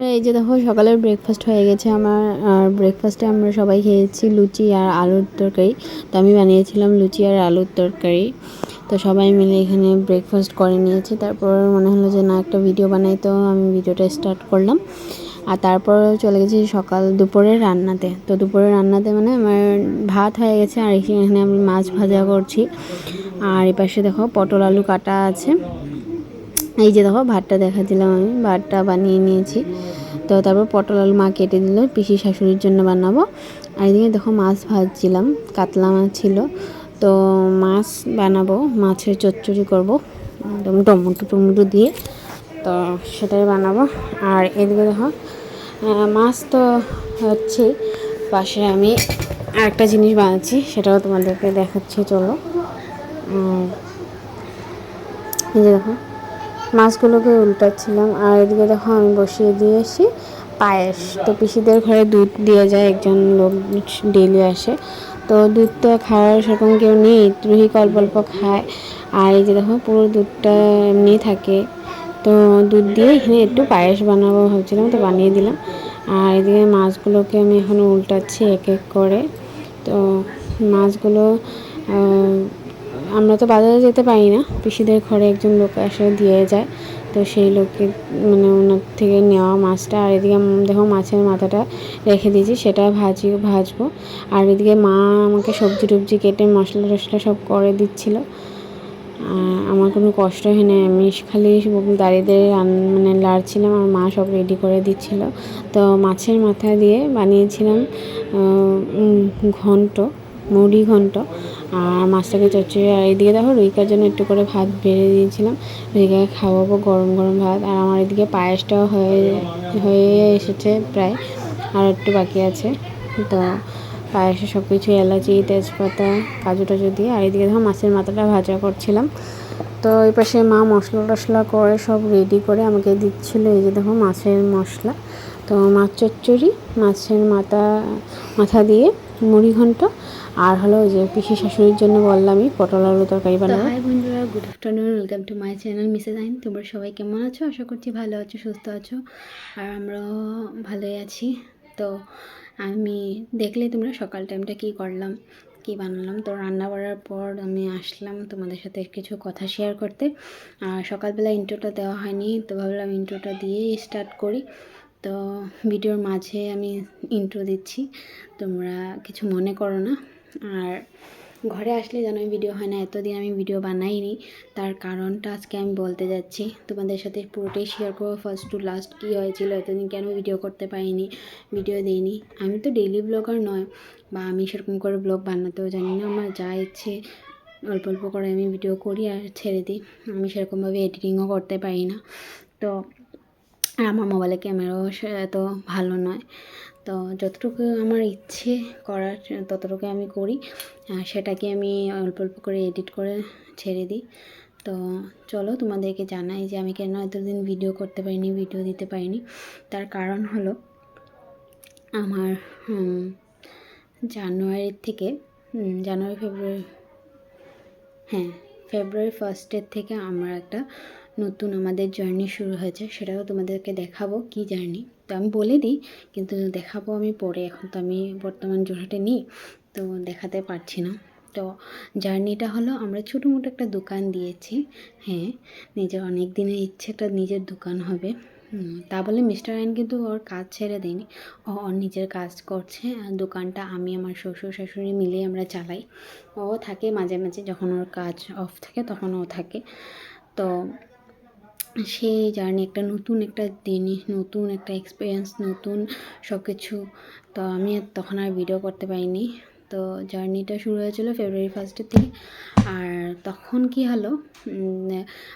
এই যে দেখো সকালের ব্রেকফাস্ট হয়ে গেছে আমার। আর ব্রেকফাস্টে আমরা সবাই খেয়েছি লুচি আর আলুর তরকারি। তো আমি বানিয়েছিলাম লুচি আর আলুর তরকারি। তো সবাই মিলে এখানে ব্রেকফাস্ট করে নিয়েছি। তারপর মনে হলো যে না, একটা ভিডিও বানাই, তো আমি ভিডিওটা স্টার্ট করলাম। আর তারপর চলে গেছি দুপুরের রান্নাতে। তো দুপুরের রান্নাতে মানে আমার ভাত হয়ে গেছে, আর এখানে আমি মাছ ভাজা করছি। আর এই পাশে দেখো পটল আলু কাটা আছে। এই যে দেখো ভাতটা দেখাচ্ছিলাম, আমি ভাতটা বানিয়ে নিয়েছি। তো তারপর পটল আলু মা কেটে দিল, পিসি শাশুড়ির জন্য বানাবো। আর এদিকে দেখো মাছ ভাজছিলাম, কাতলা মাছ ছিল। তো মাছ বানাবো, মাছের চচ্চড়ি করবো টমেটো দিয়ে। তো সেটাই বানাবো। আর এদিকে দেখো মাছ তো হচ্ছে, পাশে আমি আরেকটা জিনিস বানাচ্ছি, সেটাও তোমাদেরকে দেখাচ্ছি, চলো। এই যে দেখো মাছগুলোকে উল্টাচ্ছিলাম। আর এদিকে দেখো আমি বসিয়ে দিয়েছি পায়েস। তো পিসিদের ঘরে দুধ দিয়ে যায়, একজন লোক ডেলি আসে। তো দুধ তো খাওয়ার সেরকম কেউ নেই, রুহি অল্প অল্প খায়। আর এই যে দেখো পুরো দুধটা এমনি থাকে। তো দুধ দিয়ে এখানে একটু পায়েস বানাবো ভাবছিলাম, তো বানিয়ে দিলাম। আর এদিকে মাছগুলোকে আমি এখন উল্টাচ্ছি এক এক করে। তো মাছগুলো আমরা তো বাজারে যেতে পারি না, পিসিদের ঘরে একজন লোক এসে দিয়ে যায়। তো সেই লোককে মানে ওনার থেকে নেওয়া মাছটা। আর এদিকে দেখো মাছের মাথাটা রেখে দিয়েছি, সেটা ভাজবো। আর এদিকে মা আমাকে সবজি টবজি কেটে মশলা টশলা সব করে দিচ্ছিলো। আমার কোনো কষ্ট হয় না, আমি খালি দাঁড়িয়ে মানে লাড়ছিলাম, আর মা সব রেডি করে দিচ্ছিল। তো মাছের মাথা দিয়ে বানিয়েছিলাম ঘন্ট, মুড়ি ঘন্ট। আর মাছটাকে চচ্চড়ি। আর এদিকে দেখো রুইকার জন্য একটু করে ভাত বেড়ে দিয়েছিলাম, রুইকাকে খাওয়াবো গরম গরম ভাত। আর আমার এদিকে পায়েসটাও হয়ে এসেছে প্রায়, আর একটু বাকি আছে। তো পায়েসে সব কিছু এলাচি তেজপাতা কাজু টাজু দিয়ে। আর এদিকে দেখো মাছের মাথাটা ভাজা করছিলাম। তো এই পাশে মা মশলা টশলা করে সব রেডি করে আমাকে দিচ্ছিলো। এই যে দেখো মাছের মশলা। তো মাছ চচ্চড়ি, মাছের মাথা দিয়ে মুড়ি ঘন্ট। আর হলো যে পিসি শাশুড়ির জন্য বললামই পটল আলু তরকারি বানাবো। হাই বন্ধুরা, good afternoon, welcome to my channel Mrs আইন। তোমরা সবাই কেমন আছো? আশা করছি ভালো আছো, সুস্থ আছো। আর আমরাও ভালোই আছি। তো আমি দেখলে তোমরা সকাল টাইমটা কী করলাম, কী বানালাম। তো রান্না করার পর আমি আসলাম তোমাদের সাথে কিছু কথা শেয়ার করতে। আর সকালবেলা ইন্ট্রোটা দেওয়া হয়নি, তো ভাবলাম ইন্ট্রোটা দিয়েই স্টার্ট করি। তো ভিডিওর মাঝে আমি ইন্ট্রো দিচ্ছি, তোমরা কিছু মনে করো না। আর ঘরে আসলে যেন ভিডিও হয় না, এতদিন আমি ভিডিও বানাইনি, তার কারণটা আজকে আমি বলতে যাচ্ছি। তোমাদের সাথে পুরোটাই শেয়ার করবো, ফার্স্ট টু লাস্ট কী হয়েছিল, এতদিন কেন ভিডিও করতে পারিনি, ভিডিও দিইনি। আমি তো ডেইলি ব্লগার নয়, বা আমি সেরকম করে ব্লগ বানাতেও জানি না। আমার যা ইচ্ছে অল্প অল্প করে আমি ভিডিও করি আর ছেড়ে দিই। আমি সেরকমভাবে এডিটিংও করতে পারি না। তো আমার মোবাইলে ক্যামেরাও এত ভালো নয়। তো যতটুকু আমার ইচ্ছে করার ততটুকু আমি করি, সেটাকে আমি অল্প অল্প করে এডিট করে ছেড়ে দিই। তো চলো তোমাদেরকে জানাই যে আমি কেন এতদিন ভিডিও করতে পারিনি, ভিডিও দিতে পারিনি। তার কারণ হলো আমার ফেব্রুয়ারি ফার্স্টের থেকে আমার একটা নতুন আমাদের জার্নি শুরু হয়েছে। সেটাও তোমাদেরকে দেখাবো কি জার্নি, তো আমি বলে দিই, কিন্তু দেখাবো আমি পরে। এখন তো আমি বর্তমান জোড়হাটে নিই, তো দেখাতে পারছি না। তো জার্নিটা হলো, আমরা ছোটো মোটো একটা দোকান দিয়েছি। নিজের অনেক দিনের ইচ্ছে একটা নিজের দোকান হবে। তা বলে মিস্টার আইন কিন্তু ওর কাজ ছেড়ে দেয়নি, ওর নিজের কাজ করছে। আর দোকানটা আমি আমার শ্বশুর শাশুড়ি মিলে আমরা চালাই। ও থাকে মাঝে মাঝে, যখন ওর কাজ অফ থাকে তখন ও থাকে। তো সেই জার্নি একটা নতুন একটা জিনিস, নতুন একটা এক্সপিরিয়েন্স, নতুন সব কিছু। তো আমি তখন আর ভিডিও করতে পারিনি। তো জার্নিটা শুরু হয়েছিল ফেব্রুয়ারি ফার্স্টের থেকে। আর তখন কি হলো,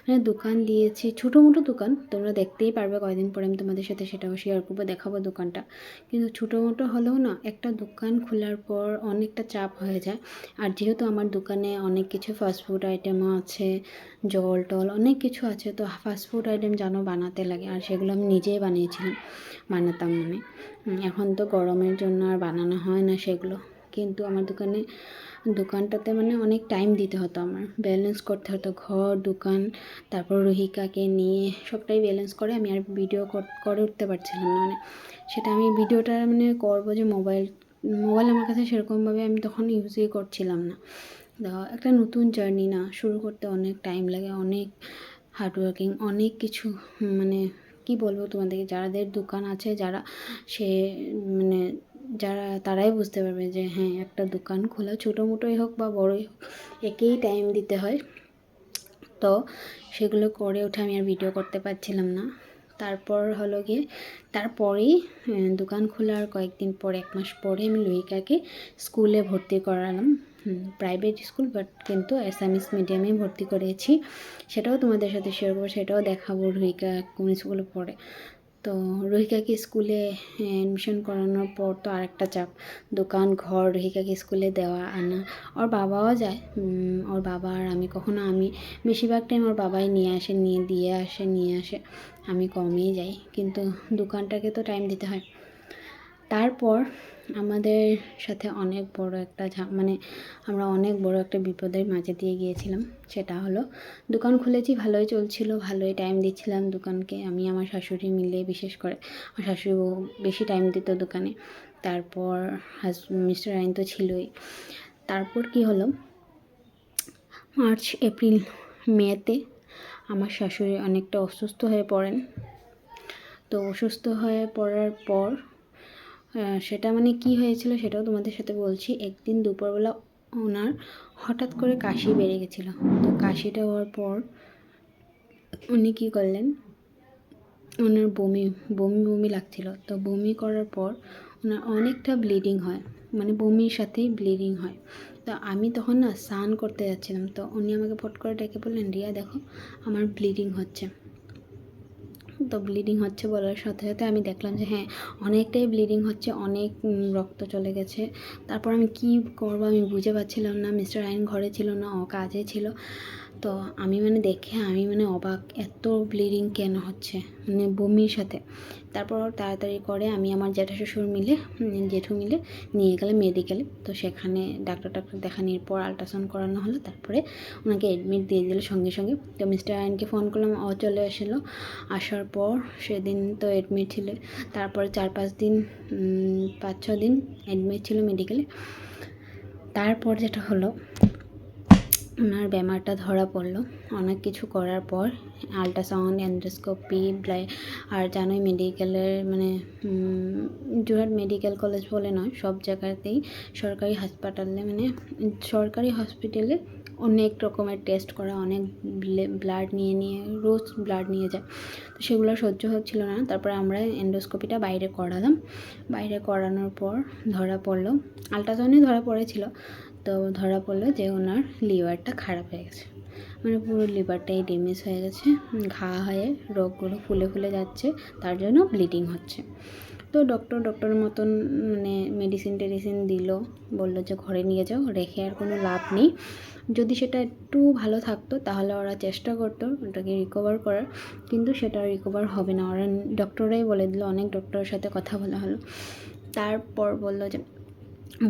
মানে দোকান দিয়েছি, ছোটো মোটো দোকান, তোমরা দেখতেই পারবে কয়েকদিন পরে আমি তোমাদের সাথে সেটাও শেয়ার করবো, দেখাবো দোকানটা। কিন্তু ছোটো মোটো হলেও না, একটা দোকান খোলার পর অনেকটা চাপ হয়ে যায়। আর যেহেতু আমার দোকানে অনেক কিছু ফাস্টফুড আইটেমও আছে, জল টল অনেক কিছু আছে। তো ফাস্টফুড আইটেম জানো বানাতে লাগে, আর সেগুলো আমি নিজেই বানাতাম। মানে এখন তো গরমের জন্য আর বানানো হয় না সেগুলো। কিন্তু আমার দোকানটাতে মানে অনেক টাইম দিতে হতো, আমার ব্যালেন্স করতে হতো, ঘর দোকান তারপর রুহিকাকে নিয়ে সবটাই ব্যালেন্স করে আমি আর ভিডিও করে উঠতে পারছিলাম না। মানে সেটা আমি ভিডিওটা মানে করবো যে মোবাইল আমার কাছে সেরকমভাবে আমি তখন ইউজই করছিলাম না। একটা নতুন জার্নি না, শুরু করতে অনেক টাইম লাগে, অনেক হার্ডওয়ার্কিং, অনেক কিছু। মানে কি বলবো তোমাদেরকে, যাদের দোকান আছে যারা মানে তারাই বুঝতে পারবে যে হ্যাঁ, একটা দোকান খোলা ছোটো মোটোই হোক বা বড়োই হোক, একেই টাইম দিতে হয়। তো সেগুলো করে ওঠে আমি আর ভিডিও করতে পারছিলাম না। তারপর হলো গিয়ে তারপরেই দোকান খোলার কয়েকদিন পর, 1 মাস পরে আমি লুহিকাকে স্কুলে ভর্তি করালাম, প্রাইভেট স্কুল, বাট কিন্তু অ্যাসামিস মিডিয়ামে ভর্তি করেছি। সেটাও তোমাদের সাথে শেয়ার করবো, সেটাও দেখাবো রুহিকা কোন স্কুলে পড়ে। তো রুহিকাকে স্কুলে অ্যাডমিশন করানোর পর তো আরেকটা চাপ, দোকান ঘর, রুহিকাকে স্কুলে দেওয়া আনা। ওর বাবাও যায়, ওর বাবা আর আমি আমি বেশিরভাগ টাইম ওর বাবাই নিয়ে আসে, আমি কমই যাই, কিন্তু দোকানটাকে তো টাইম দিতে হয়। তারপর আমাদের সাথে অনেক বড় একটা মানে আমরা অনেক বড় একটা বিপদের মাঝে দিয়ে গিয়েছিলাম। সেটা হলো, দোকান খুলেছি, ভালোই চলছিল, ভালোই টাইম দিচ্ছিলাম দোকানকে, আমি আমার শাশুড়ি মিলে, বিশেষ করে আমার শাশুড়ি বেশি টাইম দিত দোকানে। তারপর মিস্টার আইন তো ছিলই। তারপর কি হলো, মার্চ এপ্রিল মেতে আমার শাশুড়ি অনেকটা অসুস্থ হয়ে পড়েন। তো অসুস্থ হয়ে পড়ার পর সেটা মানে কি হয়েছিল সেটাও তোমাদের সাথে বলছি। একদিন দুপুরবেলা ওনার হঠাৎ করে কাশি বেড়ে গেছিলো। তো কাশিটা হওয়ার পর উনি কী করলেন, ওনার বমি লাগছিল। তো বমি করার পর ওনার অনেকটা ব্লিডিং হয়, মানে বমির সাথেই ব্লিডিং হয়। তো আমি তখন না স্নান করতে যাচ্ছিলাম, তো উনি আমাকে ফট করে ডেকে বললেন, রিয়া দেখো আমার ব্লিডিং হচ্ছে। তো ব্লিডিং হচ্ছে বলার সাথে সাথে আমি দেখলাম যে হ্যাঁ, অনেকটাই ব্লিডিং হচ্ছে, অনেক রক্ত চলে গেছে। তারপর আমি কি করবো আমি বুঝে পাচ্ছিলাম না। মিস্টার আইন ঘরে ছিল না, ও কাজে ছিল। তো আমি দেখে আমি অবাক, এত ব্লিডিং কেন হচ্ছে, মানে বমির সাথে। তারপর তাড়াতাড়ি করে আমি আমার জেঠু মিলে নিয়ে গেলাম মেডিকেলে। তো সেখানে ডাক্তার দেখানোর পর আল্ট্রাসাউন্ড করানো হলো, তারপরে ওনাকে অ্যাডমিট দিয়ে দিল সঙ্গে সঙ্গে। তো মিস্টার আইনকে ফোন করলাম, ও চলে আসার পর সেদিন তো অ্যাডমিট ছিল। তারপর 4-5 দিন 5-6 দিন অ্যাডমিট ছিল মেডিকেলে। তারপর যেটা হলো, ওনার বেমারটা ধরা পড়লো অনেক কিছু করার পর, আল্ট্রাসাউন্ড, এন্ডোস্কোপি, আর জানোই মেডিকেলের মানে যোরহাট মেডিকেল কলেজ বলে নয়, সব জায়গাতেই সরকারি হাসপাতালে মানে সরকারি হসপিটালে অনেক রকমের টেস্ট করা, অনেক ব্লাড রোজ ব্লাড নিয়ে যায়। তো সেগুলো সহ্য হচ্ছিল না। তারপরে আমরা এন্ডোস্কোপিটা বাইরে করালাম। বাইরে করানোর পর ধরা পড়লো, আল্ট্রাসাউন্ডে ধরা পড়েছিল। তো ধরা পড়লো যে ওনার লিভারটা খারাপ হয়ে গেছে, মানে পুরো লিভারটাই ড্যামেজ হয়ে গেছে, ঘা হয়ে রোগগুলো ফুলে যাচ্ছে, তার জন্য ব্লিডিং হচ্ছে। তো ডক্টর মতন মানে মেডিসিন দিল, বললো যে ঘরে নিয়ে যাও, রেখে আর কোনো লাভ নেই। যদি সেটা একটু ভালো থাকতো তাহলে ওরা চেষ্টা করতো ওটাকে রিকভার করার, কিন্তু সেটা রিকভার হবে না, ওরা ডক্টরাই বলে দিল। অনেক ডক্টরের সাথে কথা বলা হলো, তারপর বললো যে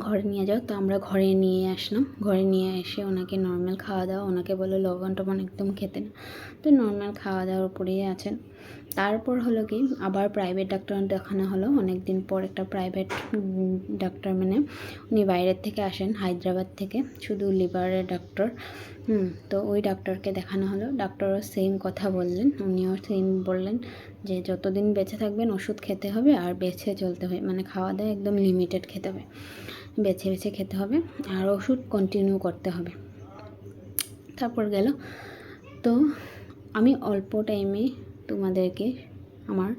ঘরে নিয়ে যাও। তো আমরা ঘরে নিয়ে আসলাম, ঘরে নিয়ে এসে ওনাকে নর্মাল খাওয়া দাওয়া, ওনাকে বললো লবণ টবণ একদম খেতে না, তো নর্মাল খাওয়া দাওয়ার উপরেই আছেন। তারপর হলো কি আবার প্রাইভেট ডাক্তার দেখানো হলো অনেক দিন পর। একটা প্রাইভেট ডাক্তার, মানে উনি বাইরের থেকে আসেন, হায়দ্রাবাদ থেকে, শুধু লিভারের ডাক্তার। তো ওই ডাক্তারকে দেখানো হলো। ডাক্তারও সেম কথা বললেন, উনিও সেম বললেন যে যতদিন বেঁচে থাকবেন ওষুধ খেতে হবে আর বেছে চলতে হবে, মানে খাওয়া দাওয়া একদম লিমিটেড খেতে হবে, বেছে খেতে হবে, আর ওষুধ কন্টিনিউ করতে হবে। তারপর গেল। তো আমি অল্প টাইমে তোমাদেরকে আমার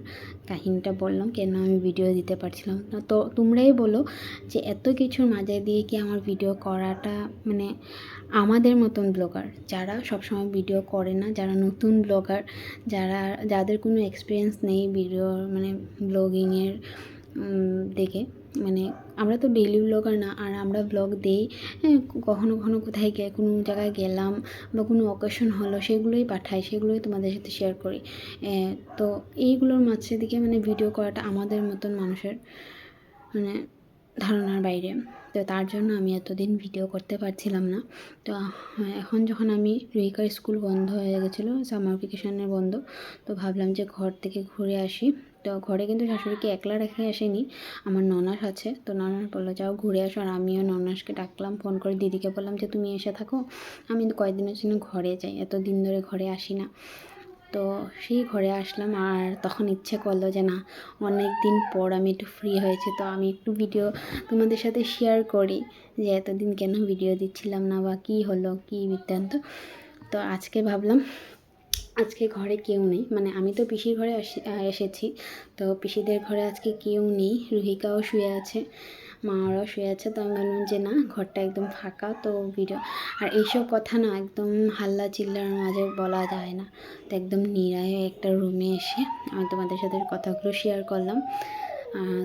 কাহিনীটা বললাম, কেন আমি ভিডিও দিতে পারছিলাম না। তো তোমরাই বলো যে এত কিছুর মাঝে দিয়ে কি আমার ভিডিও করাটা, মানে আমাদের মতন ব্লগার যারা সবসময় ভিডিও করে না, যারা নতুন ব্লগার, যাদের কোনো এক্সপিরিয়েন্স নেই ভিডিও মানে ব্লগিংয়ের দেখে, মানে আমরা তো ডেইলি ব্লগার না, আর আমরা ব্লগ দিই কখনো কোথায় কোনো জায়গায় গেলাম বা কোনো অকেশন হলো, সেগুলোই পাঠাই, সেগুলোই তোমাদের সাথে শেয়ার করি। তো এইগুলোর মাঝে দিকে মানে ভিডিও করাটা আমাদের মতন মানুষের মানে ধারণার বাইরে। তো তার জন্য আমি এতদিন ভিডিও করতে পারছিলাম না। তো এখন যখন আমি রুহিকার স্কুল বন্ধ হয়ে গেছিলো, সামার ভ্যাকেশনের বন্ধ, তো ভাবলাম যে ঘর থেকে ঘুরে আসি। তো ঘরে কিন্তু শাশুড়িকে একলা রেখে আসিনি, আমার ননাস আছে। তো ননাস বললো যাও ঘুরে আসো, আর আমিও ননাসকে ডাকলাম, ফোন করে দিদিকে বললাম যে তুমি এসে থাকো, আমি কয়েকদিনের জন্য ঘরে যাই, এতদিন ধরে ঘরে আসি না। তো সেই ঘরে আসলাম, আর তখন ইচ্ছে করলো যে না, অনেক দিন পর আমি একটু ফ্রি হয়েছি, তো আমি একটু ভিডিও তোমাদের সাথে শেয়ার করি যে এতদিন কেন ভিডিও দিচ্ছিলাম না, বা কী হলো, কী বৃত্তান্ত। তো আজকে ভাবলাম, আজকে ঘরে কেউ নেই, মানে আমি তো পিসির ঘরে এসেছি, তো পিসিদের ঘরে আজকে কেউ নেই, রুহিকাও শুয়ে আছে, মা ওরাও শুয়ে আছে। তো আমি ভাবলাম যে না, ঘরটা একদম ফাঁকা, তো ভিডিও, আর এইসব কথা না একদম হাল্লা চিল্লার মাঝে বলা যায় না। তো একদম নিরায়ে একটা রুমে এসে আমি তোমাদের সাথে কথাগুলো শেয়ার করলাম।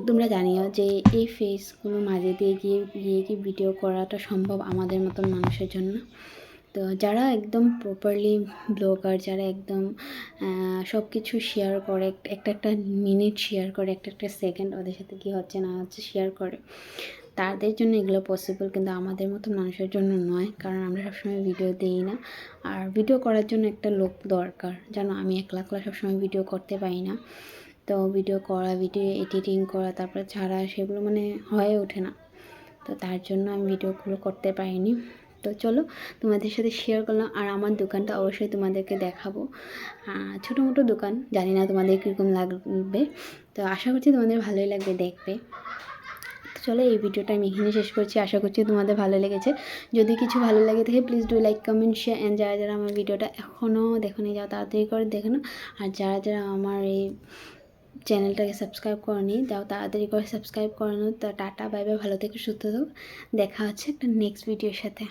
তোমরা জানিও যে এই ফেসগুলো মাঝে দিয়ে গিয়ে কি ভিডিও করাটা সম্ভব আমাদের মতন মানুষের জন্য? তো যারা একদম প্রপারলি ব্লগার, যারা একদম সব কিছু শেয়ার করে, একটা মিনিট শেয়ার করে, একটা সেকেন্ড ওদের সাথে কী হচ্ছে না হচ্ছে শেয়ার করে, তাদের জন্য এগুলো পসিবল, কিন্তু আমাদের মতো মানুষের জন্য নয়, কারণ আমরা সবসময় ভিডিও দিই না। আর ভিডিও করার জন্য একটা লোক দরকার, যেন আমি একলা সবসময় ভিডিও করতে পারি না। তো ভিডিও করা, ভিডিও এডিটিং করা, তারপরে ছাড়া, সেগুলো মানে হয়ে ওঠে না। তো তার জন্য আমি ভিডিওগুলো করতে পারিনি। তো চলো তোমাদের সাথে শেয়ার করলাম, আর আমার দোকানটা অবশ্যই তোমাদেরকে দেখাবো। ছোটো মোটো দোকান, জানি না তোমাদের কীরকম লাগবে, তো আশা করছি তোমাদের ভালোই লাগবে দেখবে। তো চলো এই ভিডিওটা আমি এখানে শেষ করছি, আশা করছি তোমাদের ভালো লেগেছে। যদি কিছু ভালো লাগে থাকে please do like, comment, share, and যারা আমার ভিডিওটা এখনও দেখোনি যাও তাড়াতাড়ি করে দেখে নাও। আর যারা আমার এই চ্যানেলটাকে সাবস্ক্রাইব করনি যাও তাড়াতাড়ি করে সাবস্ক্রাইব করে নাও। তো টাটা, বাই বাই, ভালো থেকো, সুস্থ থাকো, দেখা হচ্ছে একটা নেক্সট ভিডিওর সাথে।